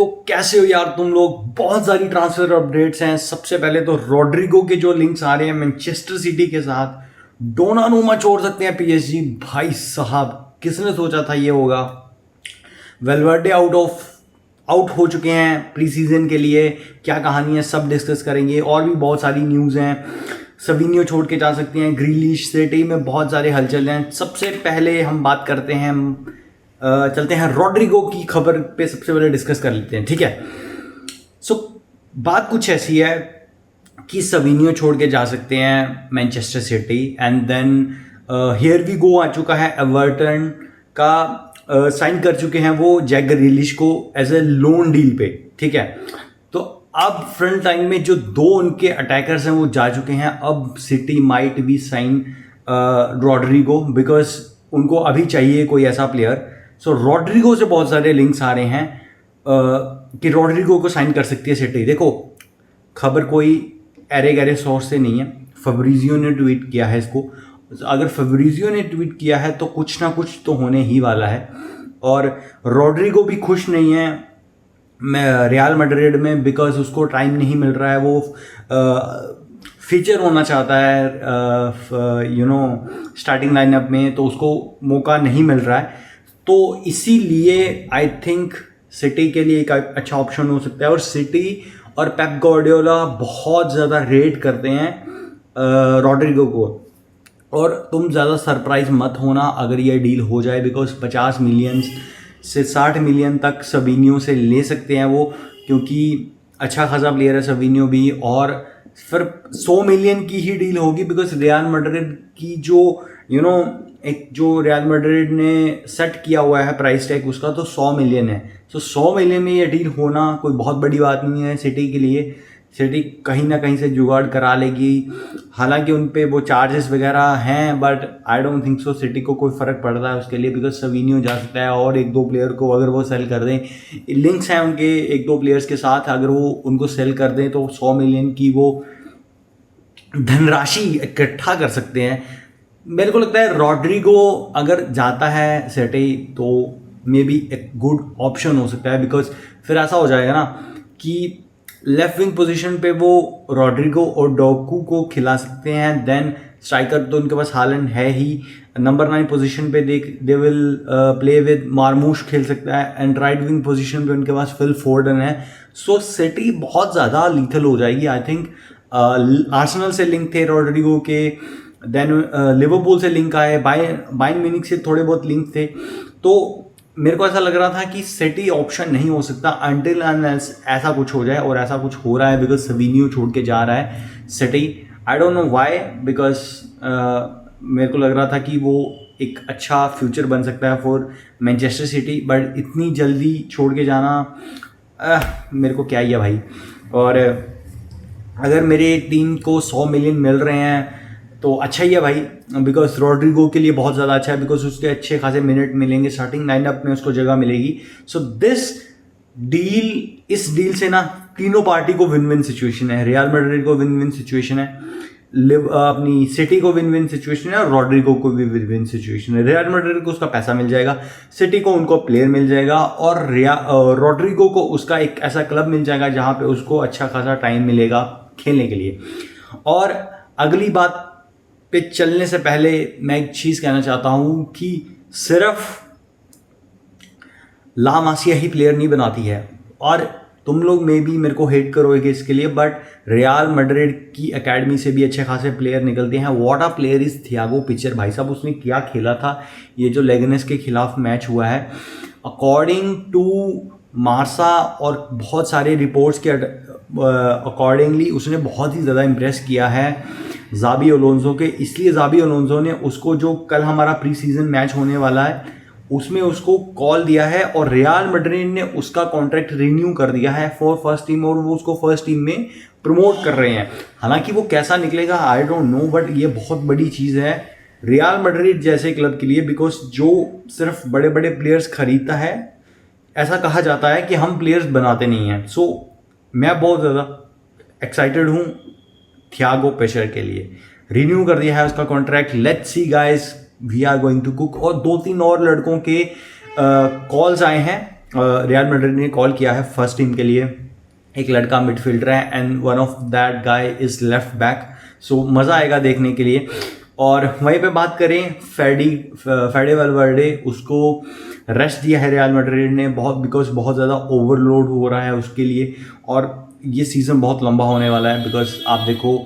तो कैसे हो यार तुम लोग। बहुत सारी ट्रांसफर अपडेट्स हैं। सबसे पहले तो रॉड्रिगो के जो लिंक्स आ रहे हैं मैनचेस्टर सिटी के साथ, डोनारुमा छोड़ सकते हैं पीएसजी। भाई साहब किसने सोचा था ये होगा। वेलवर्डे आउट हो चुके हैं प्री सीजन के लिए। क्या कहानी है सब डिस्कस करेंगे। और भी बहुत सारी न्यूज़ हैं। सविनियो छोड़ के जा सकते हैं। ग्रीलिश सिटी में बहुत सारे हलचल हैं। सबसे पहले हम बात करते हैं, चलते हैं रॉड्रिगो की खबर पे सबसे पहले डिस्कस कर लेते हैं, ठीक है। सो बात कुछ ऐसी है कि सविनियो छोड़ के जा सकते हैं Manchester City and then here we go आ चुका है। एवर्टन का साइन कर चुके हैं वो जैक ग्रीलिश को एज ए लोन डील पे, ठीक है। तो अब फ्रंट लाइन में जो दो उनके अटैकर्स हैं वो जा चुके हैं। अब City might be sign Rodrigo because उनको अभी चाहिए कोई ऐसा प्लेयर। सो रॉड्रिगो से बहुत सारे लिंक्स आ रहे हैं कि रॉड्रिगो को साइन कर सकती है सिटी। देखो खबर कोई एरे गैरे सोर्स से नहीं है, फब्रिजियो ने ट्वीट किया है इसको। अगर फब्रिजियो ने ट्वीट किया है तो कुछ ना कुछ तो होने ही वाला है। और रॉड्रिगो भी खुश नहीं है रियल मैड्रिड में बिकॉज उसको टाइम नहीं मिल रहा है। वो फीचर होना चाहता है स्टार्टिंग लाइनअप में, तो उसको मौका नहीं मिल रहा है। तो इसीलिए आई थिंक सिटी के लिए एक अच्छा ऑप्शन हो सकता है। और सिटी और पेप गार्डियोला बहुत ज़्यादा रेट करते हैं रॉड्रिगो को। और तुम ज़्यादा सरप्राइज मत होना अगर ये डील हो जाए बिकॉज 50 मिलियन से 60 मिलियन तक सविनियो से ले सकते हैं वो, क्योंकि अच्छा खासा प्लेयर है सविनियो भी। और फिर 100 मिलियन की ही डील होगी बिकॉज रियल मैड्रिड की जो एक जो रियल मैड्रिड ने सेट किया हुआ है प्राइस टैग उसका तो 100 मिलियन है। तो 100 मिलियन में ये डील होना कोई बहुत बड़ी बात नहीं है सिटी के लिए। सिटी कहीं ना कहीं से जुगाड़ करा लेगी। हालांकि उन पे वो चार्जेस वगैरह हैं but I don't think so city को कोई फ़र्क पड़ रहा है उसके लिए बिकॉज सविनियो जा सकता है। और एक दो प्लेयर को अगर वो सेल कर दें, लिंक्स हैं उनके एक दो प्लेयर्स के साथ, अगर वो उनको सेल कर दें तो 100 मिलियन की वो धनराशि इकट्ठा कर सकते हैं। मेरे को लगता है रॉड्रिगो अगर जाता है सिटी तो मे बी एक गुड ऑप्शन हो सकता है बिकॉज फिर ऐसा हो जाएगा ना कि लेफ्ट विंग पोजीशन पे वो रॉड्रिगो और डोकू को खिला सकते हैं। देन स्ट्राइकर तो उनके पास हालैंड है ही। नंबर 9 पोजीशन पे दे विल प्ले विद मार्मूश खेल सकता है। एंड राइट विंग पोजीशन पे उनके पास फिल फोर्डन है। सो सिटी बहुत ज़्यादा लीथल हो जाएगी आई थिंक। आर्सेनल से लिंक थे रॉड्रिगो के, देन लिवरपूल से लिंक आए, बायर्न म्यूनिख से थोड़े बहुत लिंक थे। तो मेरे को ऐसा लग रहा था कि सिटी ऑप्शन नहीं हो सकता अनटिल ऐसा कुछ हो जाए। और ऐसा कुछ हो रहा है बिकॉज सविनियो छोड़ के जा रहा है city. I don't know why because मेरे को लग रहा था कि वो एक अच्छा फ्यूचर बन सकता है फॉर मैनचेस्टर सिटी, बट इतनी जल्दी छोड़ के जाना मेरे को क्या ही है भाई। और अगर मेरे टीम को 100 मिलियन मिल रहे हैं तो अच्छा ही है भाई बिकॉज रॉड्रिगो के लिए बहुत ज़्यादा अच्छा है बिकॉज उसके अच्छे खासे मिनट मिलेंगे, स्टार्टिंग लाइनअप में उसको जगह मिलेगी। सो इस डील से ना तीनों पार्टी को विन विन सिचुएशन है। रियल मैड्रिड को विन विन सिचुएशन है, अपनी सिटी को विन विन सिचुएशन है, और रॉड्रिगो को भी विन विन सिचुएशन है। रियल मैड्रिड को उसका पैसा मिल जाएगा, सिटी को उनको प्लेयर मिल जाएगा, और रॉड्रिगो को उसका एक ऐसा क्लब मिल जाएगा जहाँ पे उसको अच्छा खासा टाइम मिलेगा खेलने के लिए। और अगली बात पे चलने से पहले मैं एक चीज़ कहना चाहता हूँ कि सिर्फ ला मासिया ही प्लेयर नहीं बनाती है। और तुम लोग मे भी मेरे को हेट करोगे इसके लिए, बट रियल मैड्रिड की एकेडमी से भी अच्छे खासे प्लेयर निकलते हैं। What a player is Thiago Pitarch. भाई साहब उसने क्या खेला था ये जो लेगनेस के खिलाफ मैच हुआ है। अकॉर्डिंग टू मार्सा और बहुत सारे रिपोर्ट्स के अकॉर्डिंगली उसने बहुत ही ज़्यादा इम्प्रेस किया है ज़ाबी अलोंसो के। इसलिए ज़ाबी अलोंसो ने उसको, जो कल हमारा प्री सीजन मैच होने वाला है उसमें उसको कॉल दिया है, और रियल मैड्रिड ने उसका कॉन्ट्रैक्ट रिन्यू कर दिया है फॉर फर्स्ट टीम, और वो उसको फर्स्ट टीम में प्रमोट कर रहे हैं। हालांकि वो कैसा निकलेगा आई डोंट नो, बट ये बहुत बड़ी चीज़ है रियल मैड्रिड जैसे क्लब के लिए बिकॉज जो सिर्फ बड़े बड़े प्लेयर्स खरीदता है, ऐसा कहा जाता है कि हम प्लेयर्स बनाते नहीं हैं। सो मैं बहुत ज़्यादा एक्साइटेड हूँ थियागो पिचर के लिए। रिन्यू कर दिया है उसका contract. Let's see guys, we are going to cook. और 2-3 और लड़कों के कॉल्स आए हैं रियल मैड्रिड ने कॉल किया है फर्स्ट टीम के लिए, एक लड़का मिडफील्डर है and one of that guy is left back, so मज़ा आएगा देखने के लिए। और वहीं पे बात करें फेडे वैलवर्डे, उसको रेस्ट दिया है रियल मैड्रिड ने बिकॉज बहुत ज़्यादा ओवरलोड हो रहा है उसके लिए, और ये सीज़न बहुत लंबा होने वाला है बिकॉज आप देखो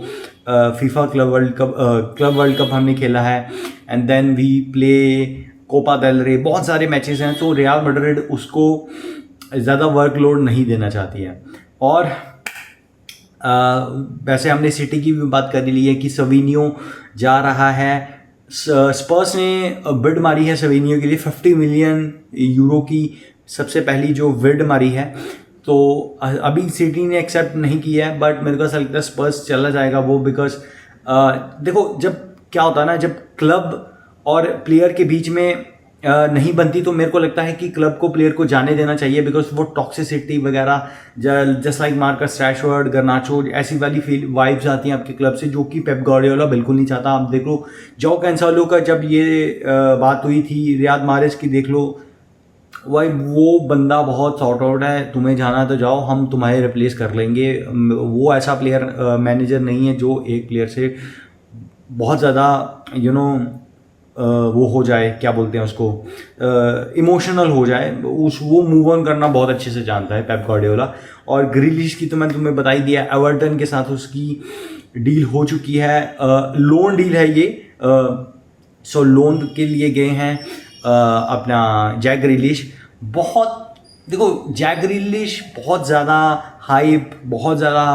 फीफा क्लब वर्ल्ड कप हमने खेला है and then we play Copa del Rey, बहुत सारे मैचेस हैं, तो रियल मैड्रिड उसको ज़्यादा वर्कलोड नहीं देना चाहती है। और वैसे हमने सिटी की भी बात कर ली है कि सवीनियो जा रहा है, स्पर्स ने बिड मारी है सवीनियो के लिए 50 मिलियन यूरो की, सबसे पहली जो बिड मारी है, तो अभी सिटी ने एक्सेप्ट नहीं किया है, बट मेरे को ऐसा लगता है स्पर्स चला जाएगा वो, बिकॉज देखो जब क्या होता है ना, जब क्लब और प्लेयर के बीच में नहीं बनती, तो मेरे को लगता है कि क्लब को प्लेयर को जाने देना चाहिए, बिकॉज वो टॉक्सिसिटी वगैरह जस्ट लाइक मार्कस रैशफोर्ड, गर्नाचो, ऐसी वाली फील वाइब्स आती हैं आपके क्लब से, जो कि पेप गार्डियोला बिल्कुल नहीं चाहता। आप देख लो जो कैंसेलो का जब ये बात हुई थी, रियाद माहरेज की देख लो, भाई वो बंदा बहुत सॉर्ट आउट है, तुम्हें जाना है तो जाओ, हम तुम्हारे रिप्लेस कर लेंगे। वो ऐसा प्लेयर मैनेजर नहीं है जो एक प्लेयर से बहुत ज़्यादा वो हो जाए, क्या बोलते हैं उसको, इमोशनल हो जाए, वो मूव ऑन करना बहुत अच्छे से जानता है पेप गार्डियोला। और ग्रिलिश की तो मैंने तुम्हें बता ही दिया, एवर्टन के साथ उसकी डील हो चुकी है, लोन डील है ये, सो लोन के लिए गए हैं अपना जैक ग्रिलिश। बहुत देखो जैक ग्रिलिश बहुत ज़्यादा हाइप, बहुत ज़्यादा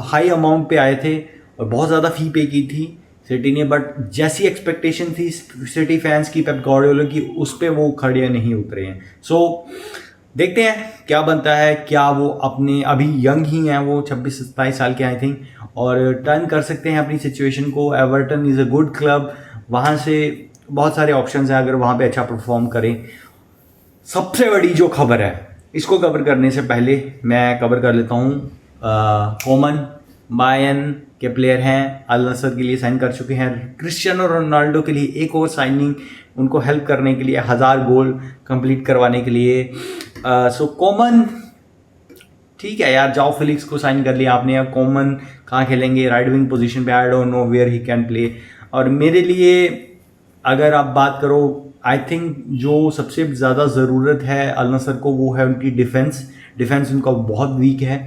हाई अमाउंट पे आए थे और बहुत ज़्यादा फ़ी पे की थी सिटी ने, बट जैसी एक्सपेक्टेशन थी सिटी फैंस की पेप गार्डियोला की, उस पर वो खड़े नहीं उतरे हैं। सो देखते हैं क्या बनता है, क्या वो अपने अभी यंग ही हैं, वो 26-27 साल के आई थिंक, और टर्न कर सकते हैं अपनी सिचुएशन को। Everton is a good club, वहाँ से बहुत सारे ऑप्शंस हैं अगर वहाँ पे अच्छा परफॉर्म करें। सबसे बड़ी जो खबर है, इसको कवर करने से पहले मैं कवर कर लेता हूँ, कोमन बायर्न के प्लेयर हैं, अल नसर के लिए साइन कर चुके हैं, क्रिस्टियानो रोनाल्डो के लिए एक और साइनिंग, उनको हेल्प करने के लिए, 1000 गोल कंप्लीट करवाने के लिए। सो कोमन ठीक है यार, जाओ फिलिक्स को साइन कर लिया आपने, अब कोमन कहाँ खेलेंगे, राइट विंग पोजीशन पे, I don't know where he can play. और मेरे लिए अगर आप बात करो, आई थिंक जो सबसे ज़्यादा ज़रूरत है अल नसर को, वो है उनकी डिफेंस उनका बहुत वीक है।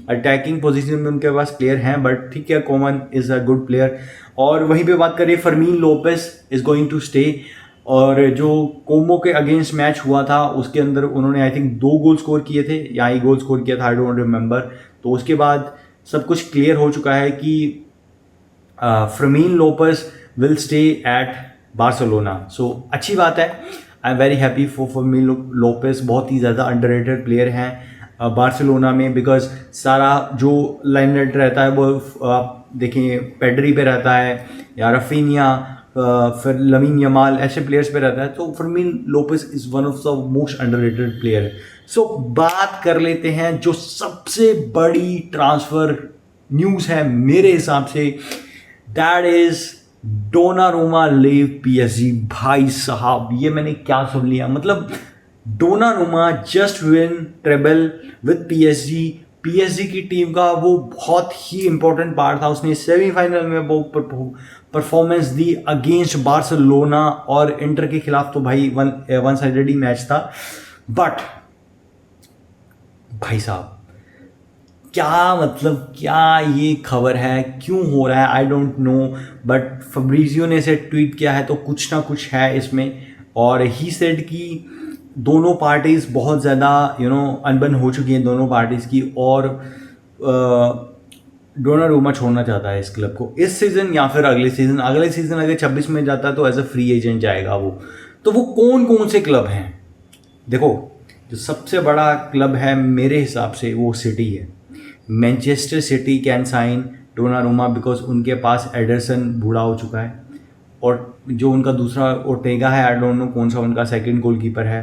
अटैकिंग पोजीशन में उनके पास प्लेयर हैं, बट ठीक है, Coman is a good player. और वहीं पे बात करें, Fermin Lopez is going to stay, और जो कोमो के अगेंस्ट मैच हुआ था उसके अंदर उन्होंने आई थिंक 2 गोल स्कोर किए थे, या ही गोल स्कोर किया था, आई डोंट रिमेंबर। तो उसके बाद सब कुछ क्लियर हो चुका है कि Fermin Lopez will stay at Barcelona. So अच्छी बात है, I am very happy for Fermin Lopez, बहुत ही ज़्यादा अंडररेटेड प्लेयर हैं बार्सिलोना में, बिकॉज सारा जो लाइमलाइट रहता है वो आप देखें पेड्री पे रहता है, या रफीनिया, फिर लमीन यमाल, ऐसे प्लेयर्स पे रहता है, तो Fermin Lopez is one of the most underrated player. So बात कर लेते हैं जो सबसे बड़ी ट्रांसफ़र न्यूज़ है मेरे हिसाब से, that is Donnarumma leave PSG. भाई साहब ये मैंने क्या सुन लिया, मतलब Donnarumma just win treble with PSG की टीम का वो बहुत ही इंपॉर्टेंट पार्ट था। उसने सेमीफाइनल में वो परफॉर्मेंस दी अगेंस्ट बार्सिलोना, और इंटर के खिलाफ तो भाई वन साइडेड ही मैच था। बट भाई साहब क्या मतलब, क्या ये खबर है, क्यों हो रहा है, आई डोंट नो, बट फब्रिजियो ने इसे ट्वीट किया है, तो कुछ ना कुछ है इसमें। और ही सेड कि दोनों पार्टीज़ बहुत ज़्यादा अनबन हो चुकी हैं दोनों पार्टीज़ की, और डोनारुमा छोड़ना चाहता है इस क्लब को इस सीज़न या फिर अगले सीज़न अगर 26 में जाता है तो एज अ फ्री एजेंट जाएगा वो। तो वो कौन कौन से क्लब हैं, देखो जो सबसे बड़ा क्लब है मेरे हिसाब से वो सिटी है। Manchester City can sign Donnarumma because उनके पास एडरसन बूढ़ा हो चुका है, और जो उनका दूसरा ओर्टेगा है, आई डोंट नो कौन सा उनका सेकंड गोलकीपर है,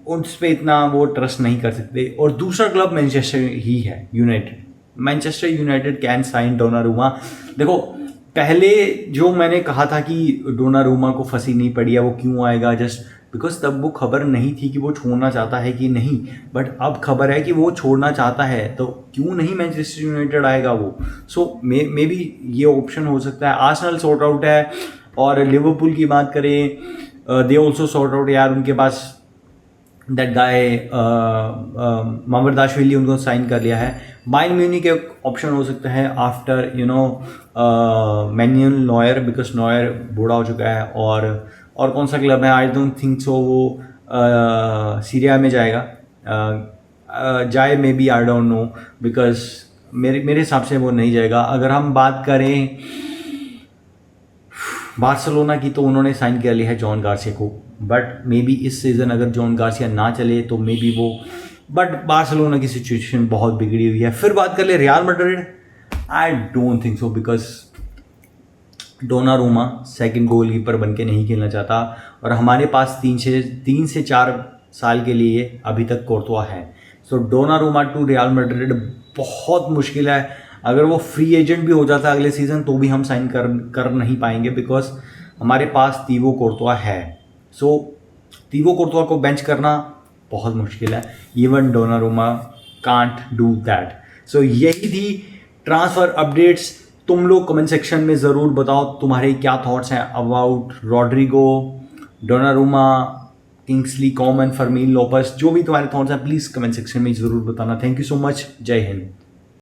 उस पर इतना वो ट्रस्ट नहीं कर सकते। और दूसरा क्लब मैनचेस्टर ही है United, Manchester United can sign Donnarumma. देखो पहले जो मैंने कहा था कि डोनारुमा को फंसी नहीं पड़ी है, वो क्यों आएगा, जस्ट बिकॉज तब वो खबर नहीं थी कि वो छोड़ना चाहता है कि नहीं, बट अब खबर है कि वो छोड़ना चाहता है, तो क्यों नहीं मैनचेस्टर यूनाइटेड आएगा वो। सो मे बी ये ऑप्शन हो सकता है। आर्सेनल सॉर्ट आउट है, और लिवरपूल की बात करें, दे ऑल्सो सॉर्ट आउट यार, उनके पास दैट गाय मामरदाशविली उनको साइन कर लिया है। बायर्न म्यूनिख एक ऑप्शन हो सकता है after Manuel Neuer, because Neuer बूढ़ा हो चुका है। और कौन सा क्लब है, आई डोंट थिंक सो वो सीरिया में जाएगा, जाए may be, I don't no, because मेरे हिसाब से वो नहीं जाएगा। अगर हम बात करें बार्सिलोना की, तो उन्होंने साइन कर लिया है जॉन गार्सिया को, बट मे बी इस सीज़न अगर जॉन गार्सिया ना चले तो मे बी वो, बट बार्सिलोना की सिचुएशन बहुत बिगड़ी हुई है। फिर बात कर ले Real Madrid, I don't think so, because Donnarumma second goalkeeper बन के नहीं खेलना चाहता, और हमारे पास 3 से 4 साल के लिए अभी तक कोर्तवा है। सो डोनारूमा टू रियल मैड्रिड बहुत मुश्किल है। अगर वो फ्री एजेंट भी हो जाता है अगले सीज़न तो भी हम साइन कर नहीं पाएंगे, बिकॉज हमारे पास तीवो कोर्तवा है। सो तीवो कोर्तवा को बेंच करना बहुत मुश्किल है, even Donnarumma can't do that. सो यही थी ट्रांसफ़र अपडेट्स। तुम लोग कमेंट सेक्शन में ज़रूर बताओ तुम्हारे क्या थॉट्स हैं about Rodrygo, Donnarumma, Kingsley Coman, Fermin Lopez, जो भी तुम्हारे थॉट्स हैं प्लीज़ कमेंट सेक्शन में ज़रूर बताना। थैंक यू सो मच, जय हिंद।